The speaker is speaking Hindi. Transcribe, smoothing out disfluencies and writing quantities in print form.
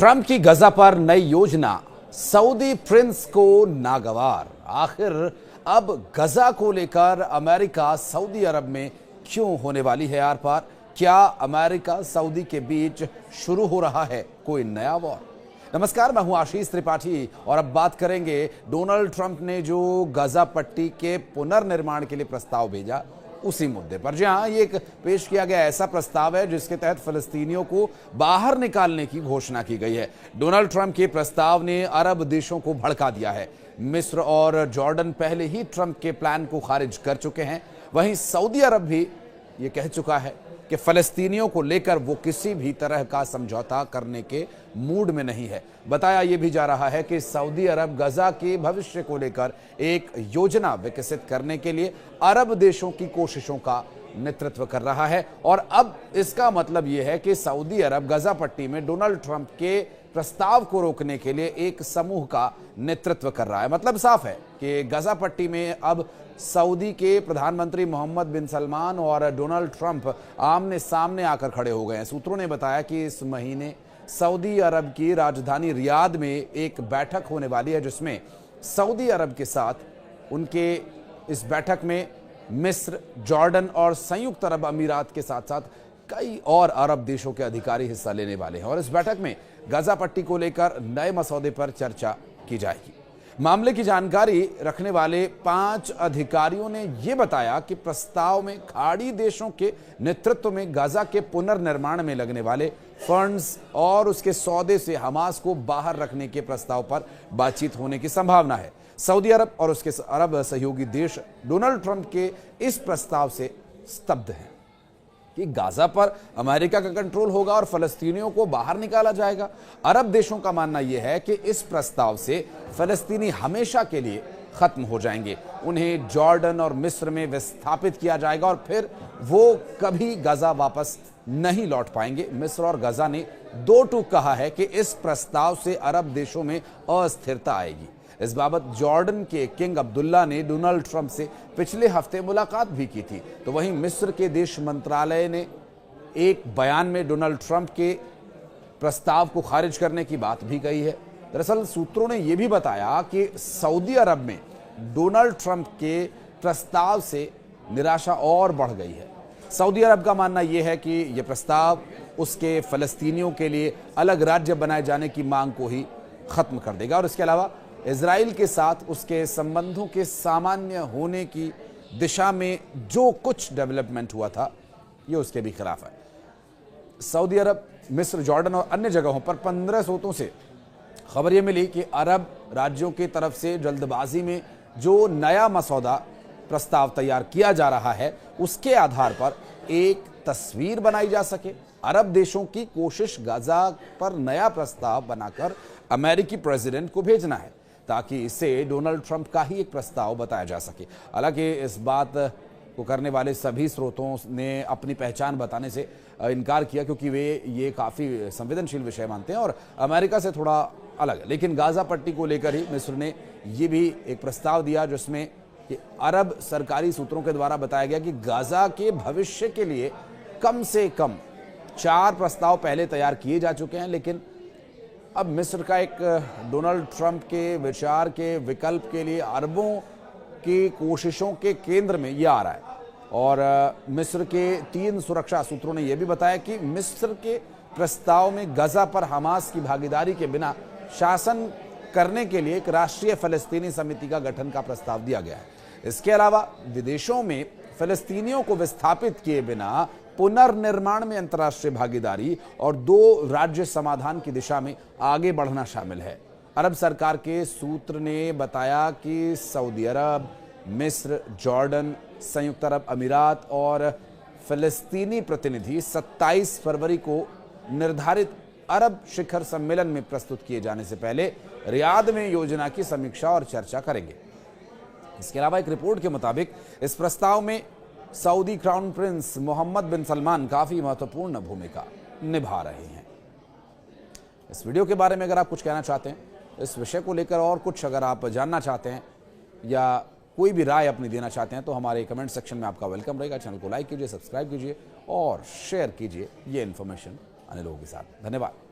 ट्रंप की गजा पर नई योजना, सऊदी प्रिंस को नागवार। आखिर अब गजा को लेकर अमेरिका सऊदी अरब में क्यों होने वाली है आर पार? क्या अमेरिका सऊदी के बीच शुरू हो रहा है कोई नया वॉर? नमस्कार, मैं हूं आशीष त्रिपाठी और अब बात करेंगे डोनाल्ड ट्रंप ने जो गजा पट्टी के पुनर्निर्माण के लिए प्रस्ताव भेजा उसी मुद्दे पर। जी हां, ये एक पेश किया गया ऐसा प्रस्ताव है जिसके तहत फिलिस्तीनियों को बाहर निकालने की घोषणा की गई है। डोनाल्ड ट्रंप के प्रस्ताव ने अरब देशों को भड़का दिया है। मिस्र और जॉर्डन पहले ही ट्रंप के प्लान को खारिज कर चुके हैं। वहीं सऊदी अरब भी ये कह चुका है कि फिलिस्तीनियों को लेकर वो किसी भी तरह का समझौता करने के मूड में नहीं है। बताया यह भी जा रहा है कि सऊदी अरब गजा के भविष्य को लेकर एक योजना विकसित करने के लिए अरब देशों की कोशिशों का नेतृत्व कर रहा है। और अब इसका मतलब यह है कि सऊदी अरब गजा पट्टी में डोनाल्ड ट्रंप के प्रस्ताव को रोकने के लिए एक समूह का नेतृत्व कर रहा है। मतलब साफ है कि गजा पट्टी में अब सऊदी के प्रधानमंत्री मोहम्मद बिन सलमान और डोनाल्ड ट्रंप आमने सामने आकर खड़े हो गए हैं। सूत्रों ने बताया कि इस महीने सऊदी अरब की राजधानी रियाद में एक बैठक होने वाली है जिसमें सऊदी अरब के साथ उनके इस बैठक में मिस्र, जॉर्डन और संयुक्त अरब अमीरात के साथ साथ कई और अरब देशों के अधिकारी हिस्सा लेने वाले हैं। और इस बैठक में गजा पट्टी को लेकर नए मसौदे पर चर्चा की जाएगी। मामले की जानकारी रखने वाले 5 अधिकारियों ने यह बताया कि प्रस्ताव में खाड़ी देशों के नेतृत्व में गजा के पुनर्निर्माण में लगने वाले फंड्स और उसके सौदे से हमास को बाहर रखने के प्रस्ताव पर बातचीत होने की संभावना है। सऊदी अरब और उसके अरब सहयोगी देश डोनाल्ड ट्रंप के इस प्रस्ताव से स्तब्ध हैं कि गाजा पर अमेरिका का कंट्रोल होगा और फलस्तीनियों को बाहर निकाला जाएगा। अरब देशों का मानना यह है कि इस प्रस्ताव से फलस्तीनी हमेशा के लिए खत्म हो जाएंगे। उन्हें जॉर्डन और मिस्र में विस्थापित किया जाएगा और फिर वो कभी गाजा वापस नहीं लौट पाएंगे। मिस्र और गाजा ने दो टूक कहा है कि इस प्रस्ताव से अरब देशों में अस्थिरता आएगी। इस बाबत जॉर्डन के किंग अब्दुल्ला ने डोनाल्ड ट्रंप से पिछले हफ्ते मुलाकात भी की थी। तो वहीं मिस्र के विदेश मंत्रालय ने एक बयान में डोनाल्ड ट्रंप के प्रस्ताव को खारिज करने की बात भी कही है। दरअसल सूत्रों ने यह भी बताया कि सऊदी अरब में डोनाल्ड ट्रंप के प्रस्ताव से निराशा और बढ़ गई है। सऊदी अरब का मानना यह है कि यह प्रस्ताव उसके फलस्तीनियों के लिए अलग राज्य बनाए जाने की मांग को ही खत्म कर देगा और इसके अलावा इजराइल के साथ उसके संबंधों के सामान्य होने की दिशा में जो कुछ डेवलपमेंट हुआ था ये उसके भी खिलाफ है। सऊदी अरब, मिस्र, जॉर्डन और अन्य जगहों पर 15 स्रोतों से खबर यह मिली कि अरब राज्यों की तरफ से जल्दबाजी में जो नया मसौदा प्रस्ताव तैयार किया जा रहा है उसके आधार पर एक तस्वीर बनाई जा सके। अरब देशों की कोशिश गाजा पर नया प्रस्ताव बनाकर अमेरिकी प्रेसिडेंट को भेजना है ताकि इसे डोनाल्ड ट्रंप का ही एक प्रस्ताव बताया जा सके। हालांकि इस बात को करने वाले सभी स्रोतों ने अपनी पहचान बताने से इनकार किया क्योंकि वे ये काफ़ी संवेदनशील विषय मानते हैं और अमेरिका से थोड़ा अलग है। लेकिन गाजा पट्टी को लेकर ही मिस्र ने ये भी एक प्रस्ताव दिया जिसमें कि अरब सरकारी सूत्रों के द्वारा बताया गया कि गाजा के भविष्य के लिए कम से कम 4 प्रस्ताव पहले तैयार किए जा चुके हैं। लेकिन अब मिस्र का एक डोनाल्ड ट्रंप के विचार के विकल्प के लिए अरबों की कोशिशों के केंद्र में यह आ रहा है। और मिस्र के 3 सुरक्षा सूत्रों ने यह भी बताया कि मिस्र के प्रस्ताव में गजा पर हमास की भागीदारी के बिना शासन करने के लिए एक राष्ट्रीय फलस्तीनी समिति का गठन का प्रस्ताव दिया गया है। इसके अलावा विदेशों में फलस्तीनियों को विस्थापित किए बिना पुनर्निर्माण में अंतर्राष्ट्रीय भागीदारी और 2 राज्य समाधान की दिशा में आगे बढ़ना शामिल है। अरब सरकार के सूत्र ने बताया कि सऊदी अरब, मिस्र, जॉर्डन, संयुक्त अरब अमीरात और फिलिस्तीनी प्रतिनिधि 27 फरवरी को निर्धारित अरब शिखर सम्मेलन में प्रस्तुत किए जाने से पहले रियाद में योजना की समीक्षा और चर्चा करेंगे। इसके अलावा एक रिपोर्ट के मुताबिक इस प्रस्ताव में सऊदी क्राउन प्रिंस मोहम्मद बिन सलमान काफी महत्वपूर्ण भूमिका निभा रहे हैं। इस वीडियो के बारे में अगर आप कुछ कहना चाहते हैं, इस विषय को लेकर और कुछ अगर आप जानना चाहते हैं या कोई भी राय अपनी देना चाहते हैं तो हमारे कमेंट सेक्शन में आपका वेलकम रहेगा। चैनल को लाइक कीजिए, सब्सक्राइब कीजिए और शेयर कीजिए ये इन्फॉर्मेशन अन्य लोगों के साथ। धन्यवाद।